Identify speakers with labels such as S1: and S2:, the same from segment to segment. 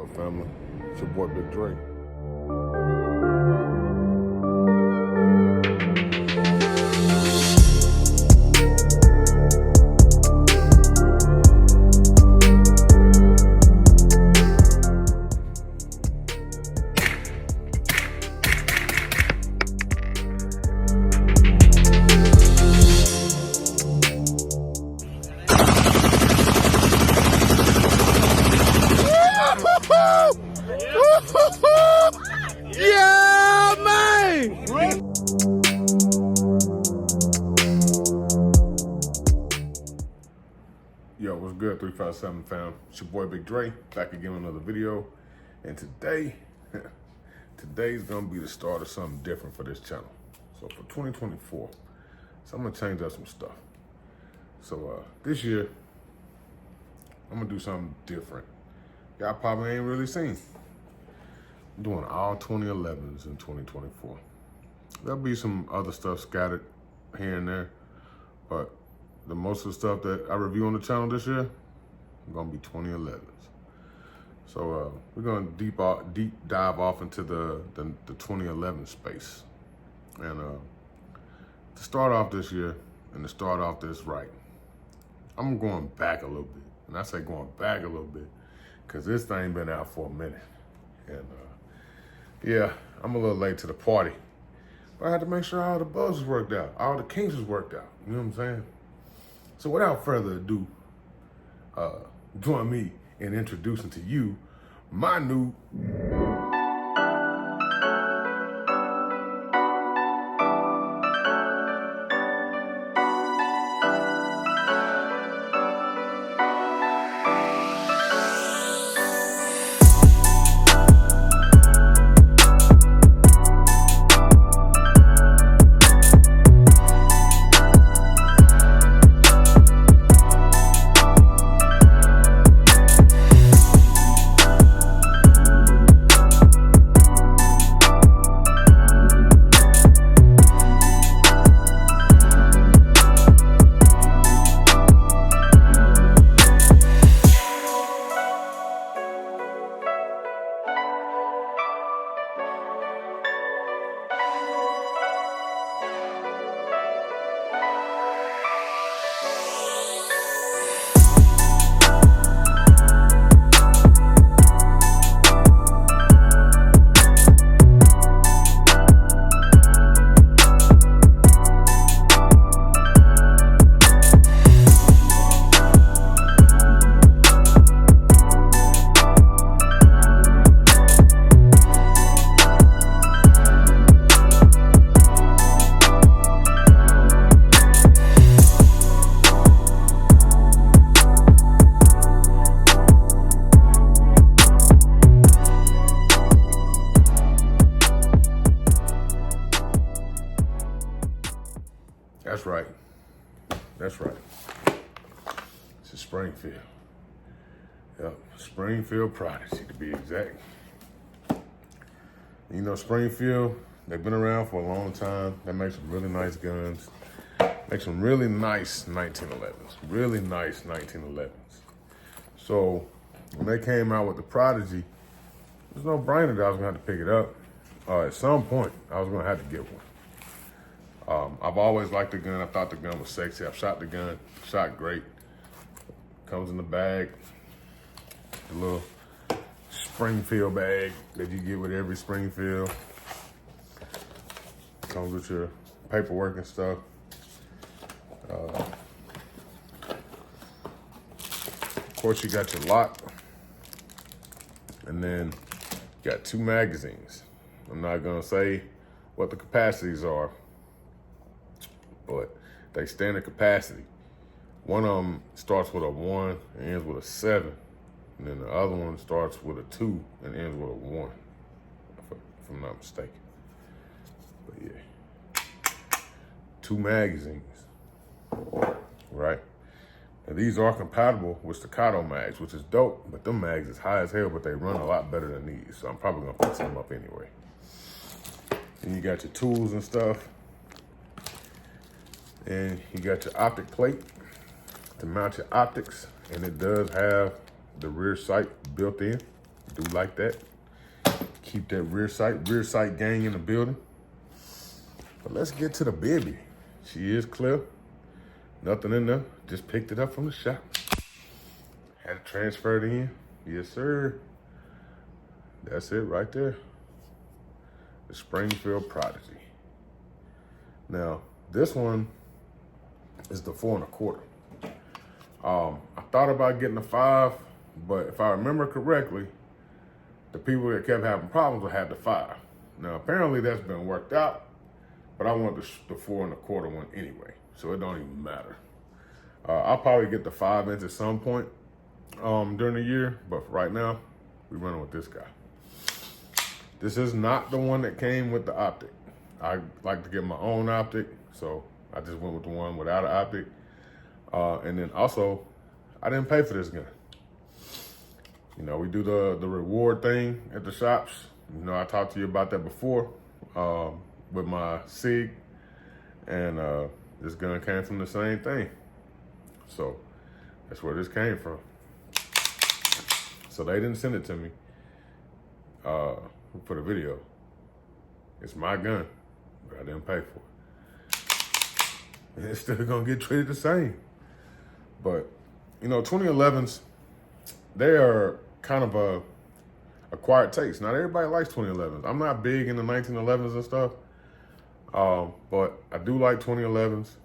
S1: up, family? It's your boy Big Dre. Yeah, man! Yo, what's good, 357 fam? It's your boy Big Dre, back again with another video. And today's gonna be the start of something different for this channel. So for 2024, so I'm gonna change up some stuff. So this year, I'm gonna do something different. Y'all probably ain't really seen. I'm doing all 2011s in 2024. There'll be some other stuff scattered here and there, but the most of the stuff that I review on the channel this year, gonna be 2011s. So we're gonna deep dive off into the 2011 space. And to start off this year, and to start off this right, I'm going back a little bit. And I say going back a little bit, because this thing been out for a minute. And yeah, I'm a little late to the party. But I had to make sure all the bugs was worked out, all the kinks was worked out. You know what I'm saying? So without further ado, join me in introducing to you my new That's right. It's a Springfield. Yep, Springfield Prodigy to be exact. You know, Springfield, they've been around for a long time. They make some really nice guns. Make some really nice 1911s. Really nice 1911s. So when they came out with the Prodigy, there's no brainer that I was gonna have to pick it up. At some point, I was gonna have to get one. I've always liked the gun. I thought the gun was sexy. I've shot the gun, shot great. Comes in the bag, the little Springfield bag that you get with every Springfield. Comes with your paperwork and stuff. Of course, you got your lock, and then you got 2 magazines. I'm not gonna say what the capacities are, but they standard capacity. One of them starts with a 1 and ends with a 7. And then the other one starts with a 2 and ends with a 1, if I'm not mistaken. But yeah, 2 magazines, right? Now these are compatible with staccato mags, which is dope, but them mags is high as hell, but they run a lot better than these. So I'm probably gonna fix them up anyway. And you got your tools and stuff. And you got your optic plate to mount your optics, and it does have the rear sight built in. I do like that. Keep that rear sight gang in the building. But let's get to the baby. She is clear. Nothing in there. Just picked it up from the shop. Had it transferred in. Yes, sir. That's it right there. The Springfield Prodigy. Now, this one is the 4 1/4. I thought about getting a 5, but if I remember correctly, the people that kept having problems would have the 5. Now, apparently that's been worked out, but I want the 4 1/4 one anyway, so it don't even matter. I'll probably get the 5-inch at some point during the year, but right now, we're running with this guy. This is not the one that came with the optic. I like to get my own optic, so I just went with the one without an optic. And then also, I didn't pay for this gun. You know, we do the reward thing at the shops. You know, I talked to you about that before with my SIG, and this gun came from the same thing. So that's where this came from. So they didn't send it to me for the video. It's my gun, but I didn't pay for it. And it's still gonna get treated the same. But, you know, 2011s, they are kind of a acquired taste. Not everybody likes 2011s. I'm not big into 1911s and stuff, but I do like 2011s,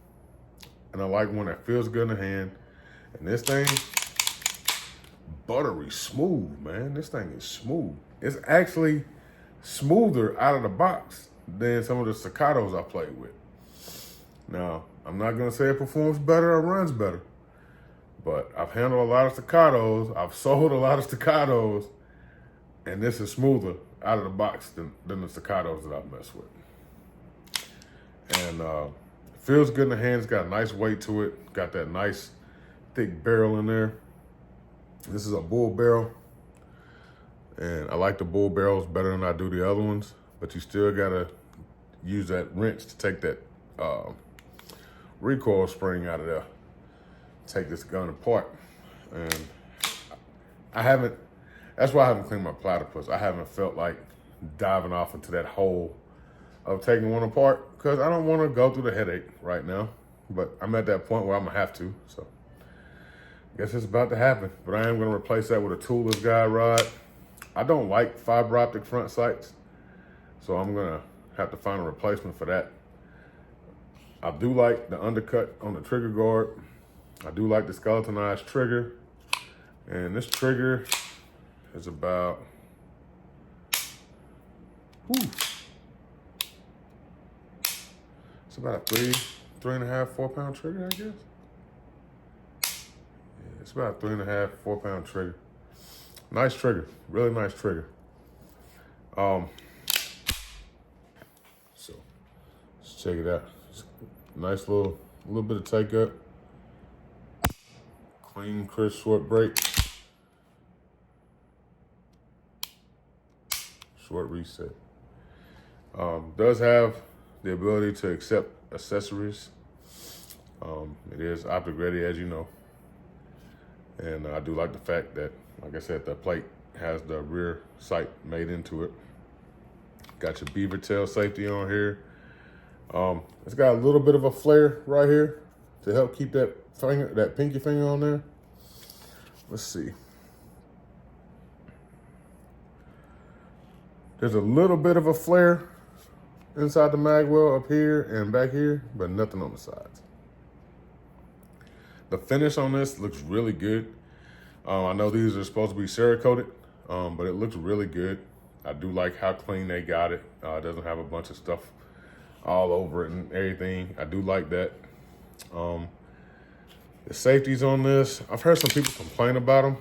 S1: and I like one that feels good in the hand. And this thing, buttery smooth, man. This thing is smooth. It's actually smoother out of the box than some of the staccatos I played with. Now, I'm not gonna say it performs better or runs better, but I've handled a lot of staccatos, I've sold a lot of staccatos, and this is smoother out of the box than the staccatos that I've messed with. And it feels good in the hands, got a nice weight to it, got that nice thick barrel in there. This is a bull barrel, and I like the bull barrels better than I do the other ones, but you still gotta use that wrench to take that recoil spring out of there, take this gun apart. And that's why I haven't cleaned my platypus. I haven't felt like diving off into that hole of taking one apart, because I don't want to go through the headache right now, but I'm at that point where I'm gonna have to, so I guess it's about to happen. But I am gonna replace that with a toolless guide rod. I don't like fiber optic front sights, so I'm gonna have to find a replacement for that. I do like the undercut on the trigger guard. I do like the skeletonized trigger. And this trigger is about, it's about a 3.5, 4 pound trigger, I guess. Yeah, it's about a 3.5, 4 pound trigger. Nice trigger, really nice trigger. So let's check it out. Nice little bit of take up. Clean, crisp, short break. Short reset. Does have the ability to accept accessories. It is optic ready, as you know. And I do like the fact that, like I said, the plate has the rear sight made into it. Got your beaver tail safety on here. It's got a little bit of a flare right here to help keep that pinky finger on there. Let's see. There's a little bit of a flare inside the mag well up here and back here, but nothing on the sides. The finish on this looks really good. I know these are supposed to be Cerakoted, but it looks really good. I do like how clean they got it. It doesn't have a bunch of stuff all over it and everything. I do like that. The safeties on this, I've heard some people complain about them.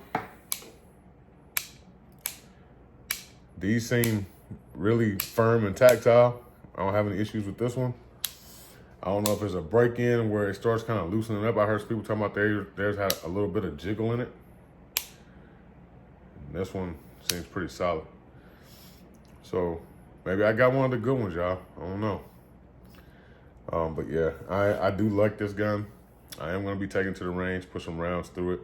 S1: These seem really firm and tactile. I don't have any issues with this one. I don't know if there's a break-in where it starts kind of loosening up. I heard some people talking about theirs had a little bit of jiggle in it. And this one seems pretty solid. So maybe I got one of the good ones, y'all. I don't know. But yeah, I do like this gun. I am going to be taking to the range, put some rounds through it.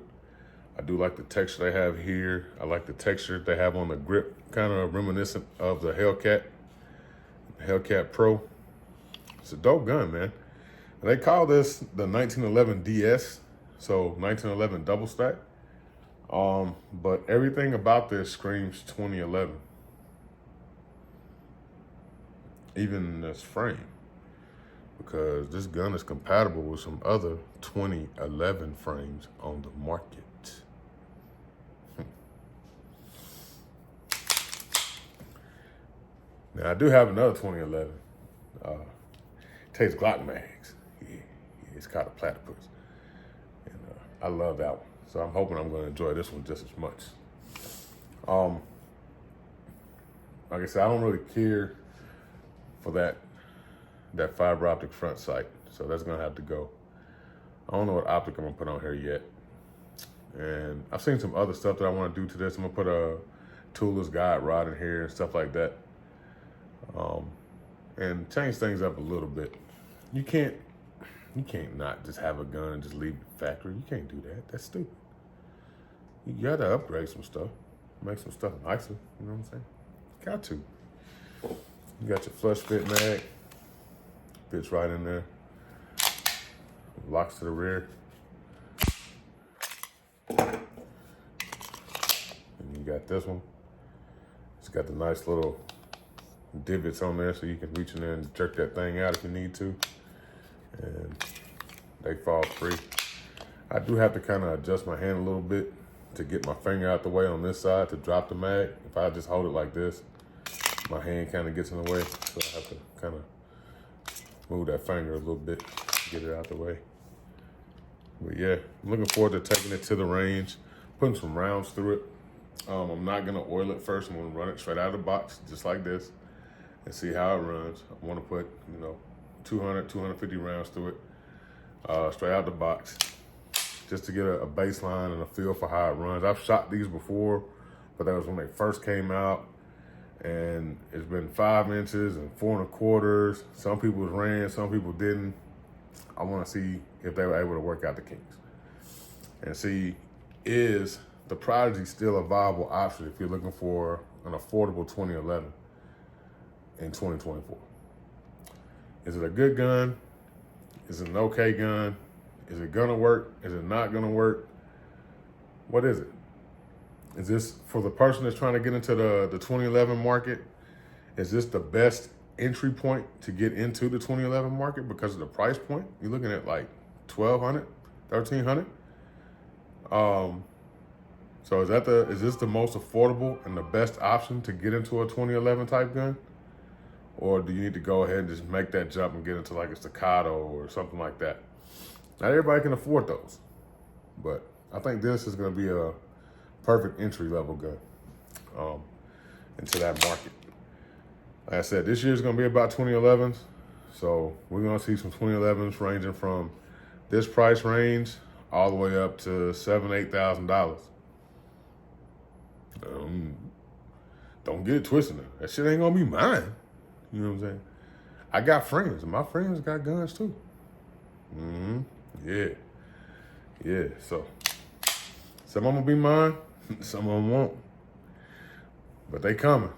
S1: I do like the texture they have here. I like the texture they have on the grip, kind of reminiscent of the Hellcat Pro. It's a dope gun, man. And they call this the 1911 DS, so 1911 double stack. But everything about this screams 2011. Even this frame, because this gun is compatible with some other 2011 frames on the market. Now, I do have another 2011. Takes Glock mags. Yeah, it's called a platypus. And I love that one. So I'm hoping I'm going to enjoy this one just as much. Like I said, I don't really care for that fiber optic front sight. So that's going to have to go. I don't know what optic I'm going to put on here yet. And I've seen some other stuff that I want to do to this. I'm going to put a toolless guide rod in here and stuff like that. And change things up a little bit. You can't not just have a gun and just leave the factory. You can't do that. That's stupid. You gotta upgrade some stuff, make some stuff nicer. You know what I'm saying? Got to. You got your flush fit mag. Fits right in there. Locks to the rear. And you got this one. It's got the nice little divots on there so you can reach in there and jerk that thing out if you need to. And they fall free. I do have to kind of adjust my hand a little bit to get my finger out the way on this side to drop the mag. If I just hold it like this, my hand kind of gets in the way. So I have to kind of move that finger a little bit to get it out the way. But yeah, I'm looking forward to taking it to the range, putting some rounds through it. I'm not gonna oil it first. I'm gonna run it straight out of the box, just like this, and see how it runs. I wanna put, 200, 250 rounds through it, straight out the box, just to get a baseline and a feel for how it runs. I've shot these before, but that was when they first came out, and it's been 5 inches and 4 1/4. Some people ran, some people didn't. I wanna see if they were able to work out the kinks. And see, is the Prodigy still a viable option if you're looking for an affordable 2011 in 2024? Is it a good gun? Is it an okay gun? Is it gonna work? Is it not gonna work? What is it? Is this for the person that's trying to get into the 2011 market? Is this the best entry point to get into the 2011 market because of the price point? You're looking at like $1,200, $1,300. So is this the most affordable and the best option to get into a 2011 type gun? Or do you need to go ahead and just make that jump and get into like a Staccato or something like that? Not everybody can afford those, but I think this is gonna be a perfect entry level gun into that market. Like I said, this year's gonna be about 2011s. So we're gonna see some 2011s ranging from this price range all the way up to $7,000, $8,000. Don't get it twisted now. That shit ain't gonna be mine. You know what I'm saying? I got friends, and my friends got guns too. Yeah. So some of them will be mine, some of them won't. But they coming.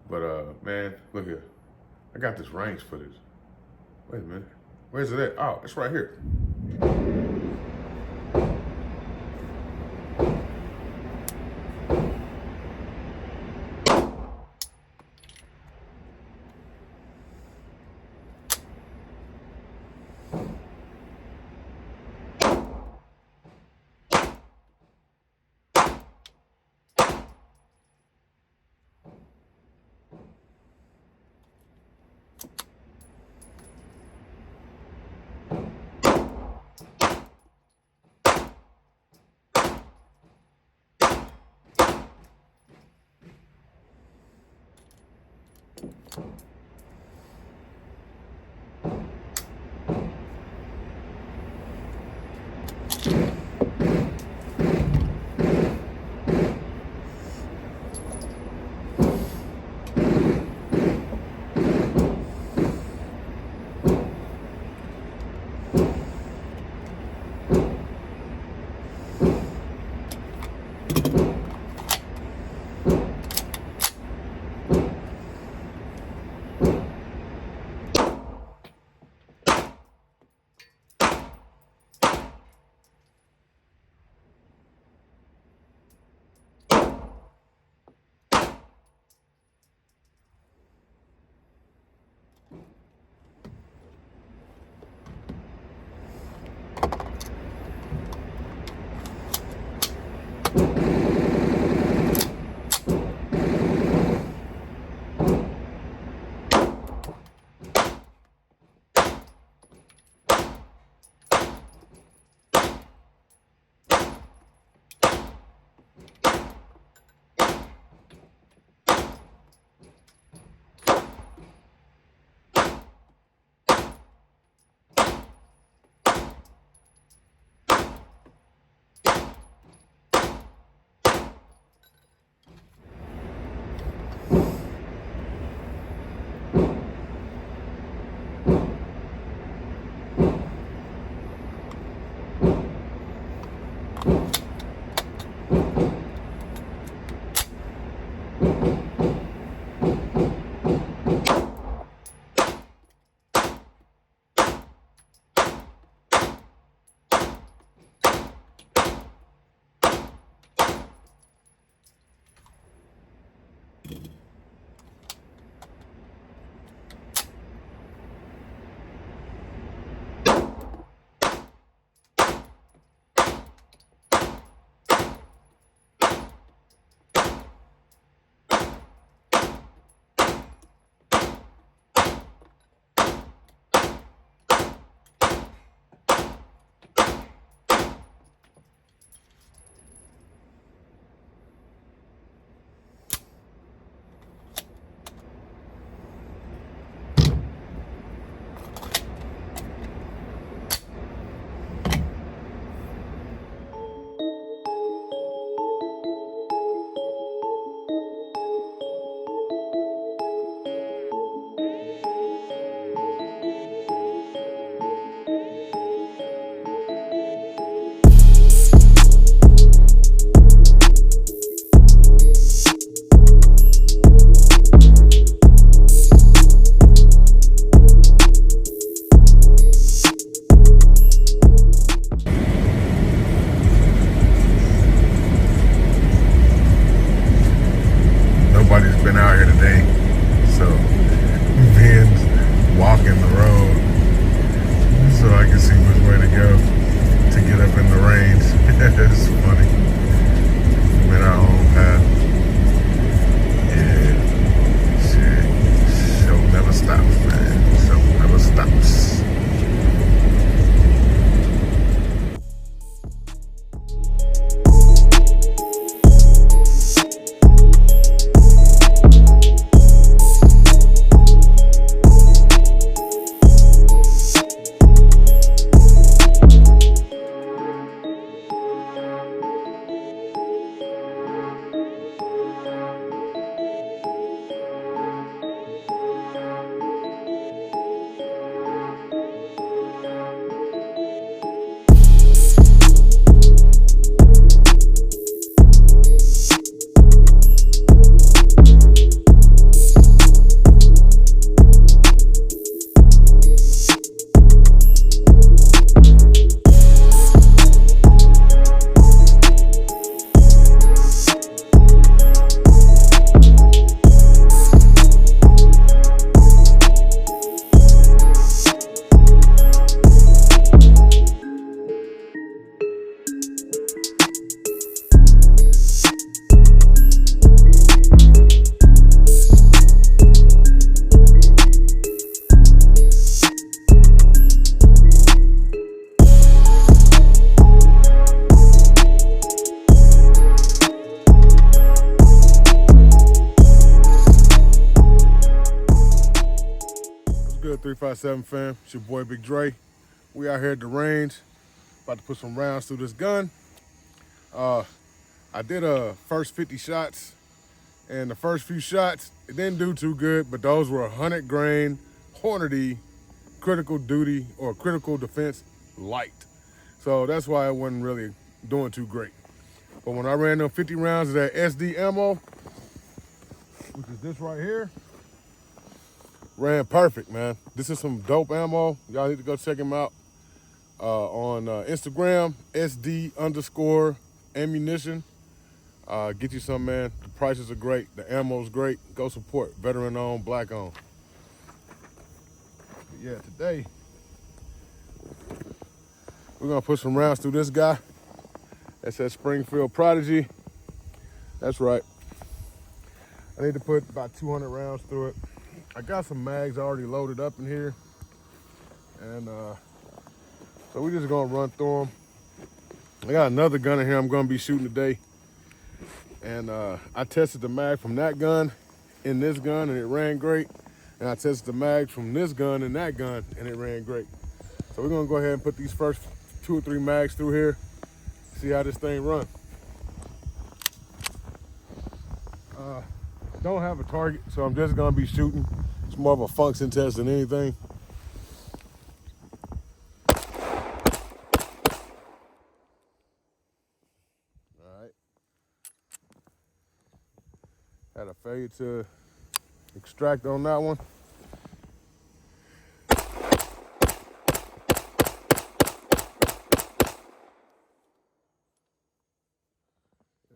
S1: But man, look here. I got this range footage. Wait a minute. Where's it at? Oh, it's right here. 357 fam? It's your boy Big Dre. We out here at the range, about to put some rounds through this gun. I did first 50 shots, and the first few shots, it didn't do too good, but those were 100 grain, Hornady, critical duty, or critical defense light. So that's why it wasn't really doing too great. But when I ran them 50 rounds of that SD ammo, which is this right here, ran perfect, man. This is some dope ammo. Y'all need to go check him out on Instagram, SD_ammunition. Get you some, man. The prices are great. The ammo's great. Go support. Veteran owned, black owned. But yeah, today, we're gonna put some rounds through this guy. That's that Springfield Prodigy. That's right. I need to put about 200 rounds through it. I got some mags already loaded up in here. And so we're just gonna run through them. I got another gun in here I'm gonna be shooting today. And I tested the mag from that gun in this gun and it ran great. And I tested the mag from this gun in that gun and it ran great. So we're gonna go ahead and put these first 2 or 3 mags through here, see how this thing runs. Don't have a target, so I'm just gonna be shooting. It's more of a function test than anything. All right. Had a failure to extract on that one.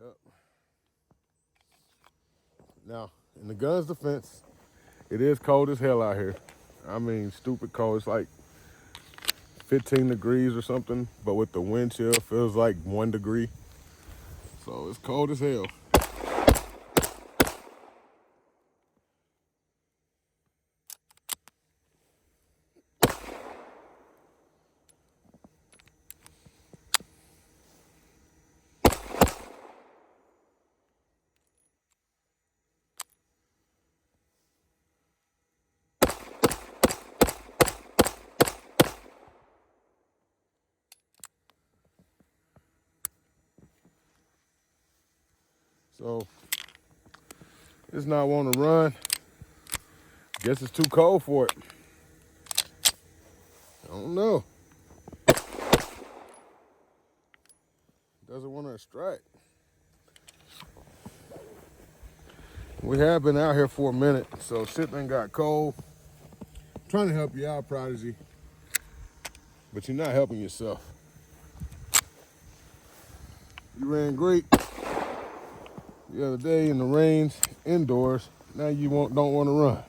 S1: Yep. Now, in the gun's defense, it is cold as hell out here. I mean, stupid cold. It's like 15 degrees or something, but with the wind chill, feels like 1 degree. So it's cold as hell. So it's not wanting to run. Guess it's too cold for it. I don't know. Doesn't want to extract. We have been out here for a minute, so shit done got cold. I'm trying to help you out, Prodigy, but you're not helping yourself. You ran great the other day in the range, indoors. Now you don't want to run.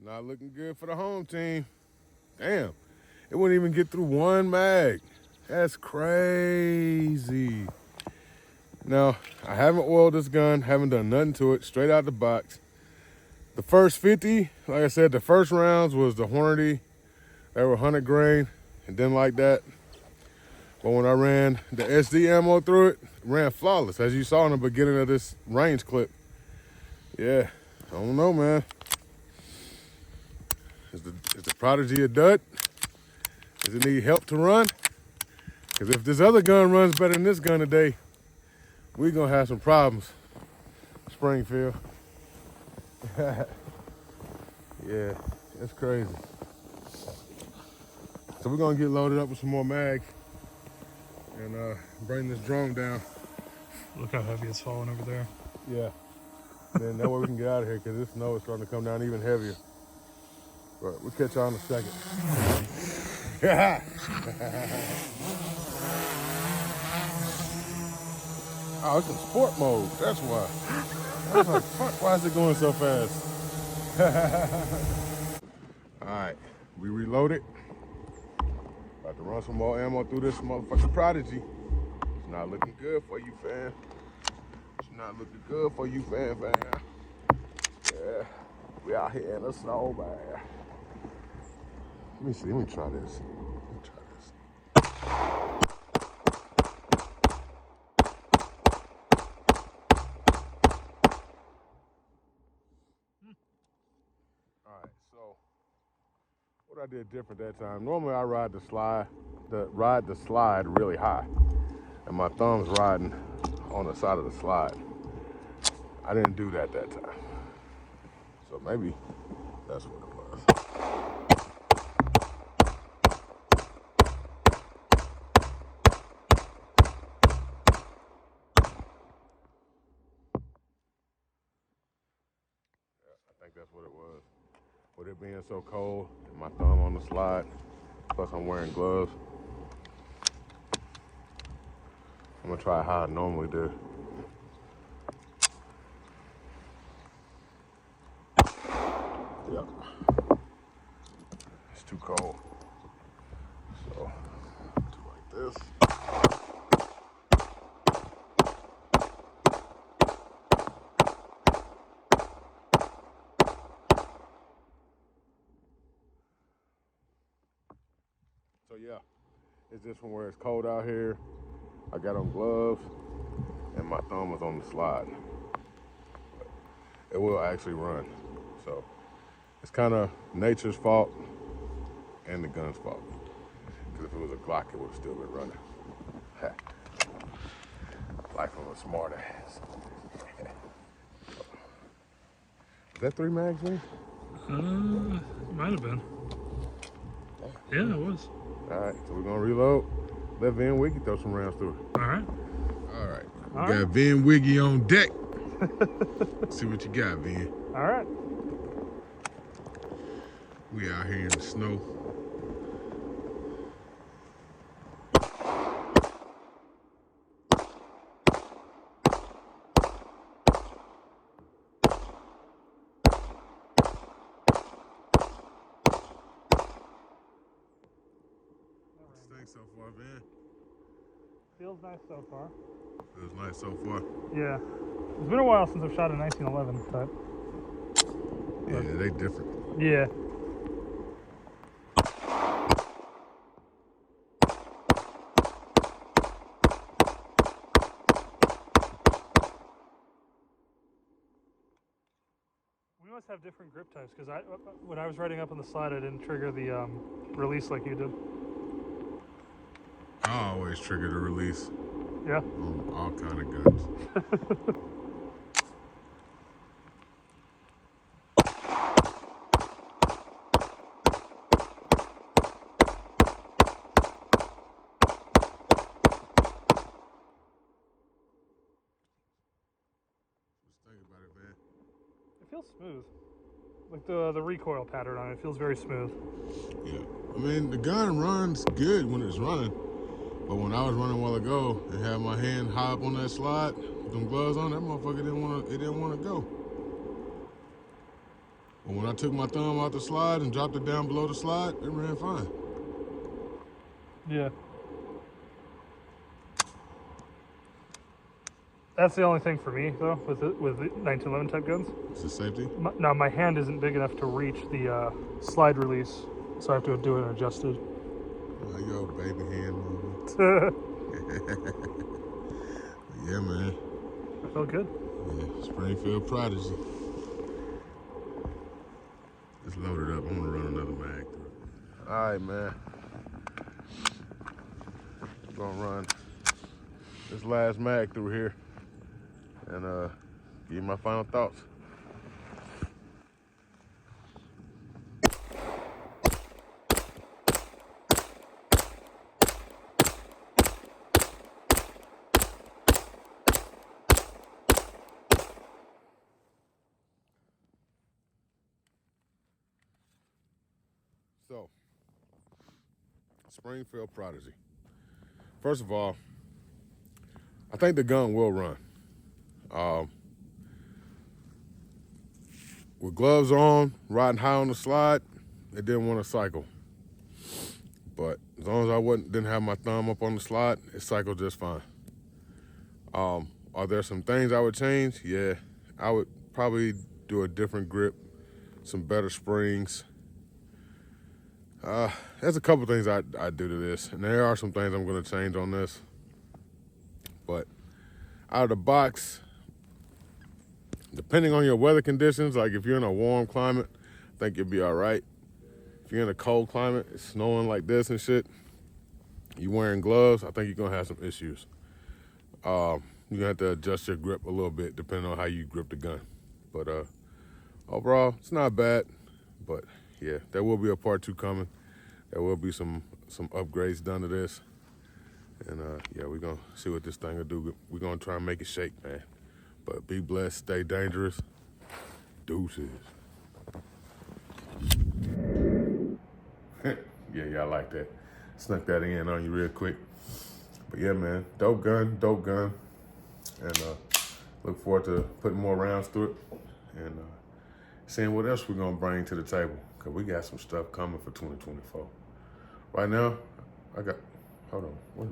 S1: Not looking good for the home team. Damn, it wouldn't even get through 1 mag. That's crazy. Now, I haven't oiled this gun, haven't done nothing to it, straight out the box. The first 50, like I said, the first rounds was the Hornady. They were 100 grain, and didn't like that. But when I ran the SD ammo through it, it ran flawless, as you saw in the beginning of this range clip. Yeah, I don't know, man. Is the Prodigy a dud? Does it need help to run? Because if this other gun runs better than this gun today, we're going to have some problems, Springfield. Yeah, that's crazy. So we're going to get loaded up with some more mags and bring this drone down.
S2: Look how heavy it's falling over there.
S1: Yeah. Then that way we can get out of here because this snow is starting to come down even heavier. But we'll catch y'all in a second. Oh, it's in sport mode. That's why. I was like, fuck, why is it going so fast? Alright, we reloaded. About to run some more ammo through this motherfucking Prodigy. It's not looking good for you, fam. It's not looking good for you, fam. Yeah, we out here in the snow, man. Let me see, let me try this. Alright, so what I did different that time, normally I ride the slide really high. And my thumb's riding on the side of the slide. I didn't do that time. So maybe that's what it was. Yeah, I think that's what it was. With it being so cold, and my thumb on the slide, plus I'm wearing gloves. I'm gonna try how I normally do. Yep. It's too cold. So, do like this. So yeah, it's just from where it's cold out here. I got on gloves and my thumb was on the slide. It will actually run. So it's kind of nature's fault and the gun's fault. Because if it was a Glock, it would have still been running. Life of a smart ass. Is that 3 mags in?
S2: Might have been. Yeah, it was.
S1: All right, so we're gonna reload. Let Van Wiggy throw some rounds through it.
S2: All right.
S1: All right. We got Van Wiggy on deck. See what you got, Van.
S2: All right.
S1: We out here in the snow. Thanks so far, Van.
S2: Feels nice so far.
S1: Feels nice so far.
S2: Yeah. It's been a while since I've shot a 1911, but...
S1: Yeah, they different.
S2: Yeah. We must have different grip types, because when I was riding up on the slide, I didn't trigger the release like you did.
S1: I always trigger the release.
S2: Yeah?
S1: On all kind of guns. Think about it, man.
S2: It feels smooth. Like the recoil pattern on it feels very smooth.
S1: Yeah. I mean, the gun runs good when it's running. But when I was running a while ago and had my hand high up on that slide with them gloves on, that motherfucker didn't want to go. But when I took my thumb out the slide and dropped it down below the slide, it ran fine.
S2: Yeah. That's the only thing for me, though, with the 1911 type guns.
S1: It's the safety?
S2: Now, my hand isn't big enough to reach the slide release, so I have to do it adjusted.
S1: Oh, yo, baby hand, mother. Yeah, man.
S2: I felt good.
S1: Yeah, Springfield Prodigy. Just load it up. I'm gonna run another mag through it. All right, man. I'm gonna run this last mag through here and give you my final thoughts. So, Springfield Prodigy. First of all, I think the gun will run. with gloves on, riding high on the slide, it didn't want to cycle. But as long as I didn't have my thumb up on the slide, it cycled just fine. Are there some things I would change? Yeah, I would probably do a different grip, some better springs. There's a couple things I do to this, and there are some things I'm going to change on this. But out of the box, depending on your weather conditions, like if you're in a warm climate, I think you'll be all right. If you're in a cold climate, it's snowing like this and shit, you wearing gloves, I think you're going to have some issues. You're going to have to adjust your grip a little bit depending on how you grip the gun. But overall, it's not bad. But yeah, there will be a part 2 coming. There will be some upgrades done to this. And yeah, we're going to see what this thing will do. We're going to try and make it shake, man. But be blessed, stay dangerous. Deuces. Yeah, y'all like that. Snuck that in on you real quick. But yeah, man, dope gun. And look forward to putting more rounds through it and seeing what else we're going to bring to the table. Because we got some stuff coming for 2024. Right now, hold on, what is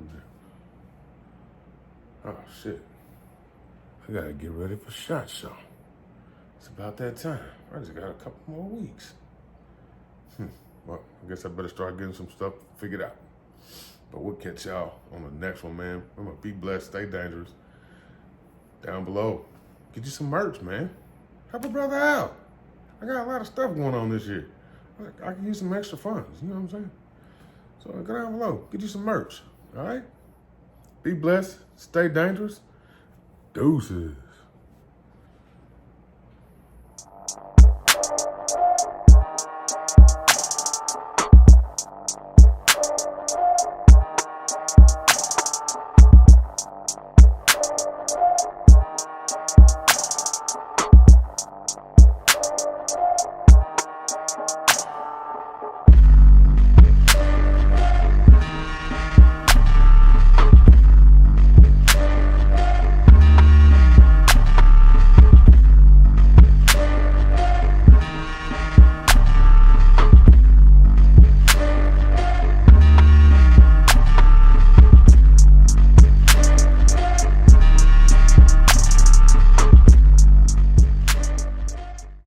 S1: that? Oh, shit. I got to get ready for SHOT Show. It's about that time. I just got a couple more weeks. Well, I guess I better start getting some stuff figured out. But we'll catch y'all on the next one, man. Remember, be blessed, stay dangerous. Down below, get you some merch, man. Help a brother out. I got a lot of stuff going on this year. I can use some extra funds, you know what I'm saying? So go down below, get you some merch, all right? Be blessed, stay dangerous. Deuces.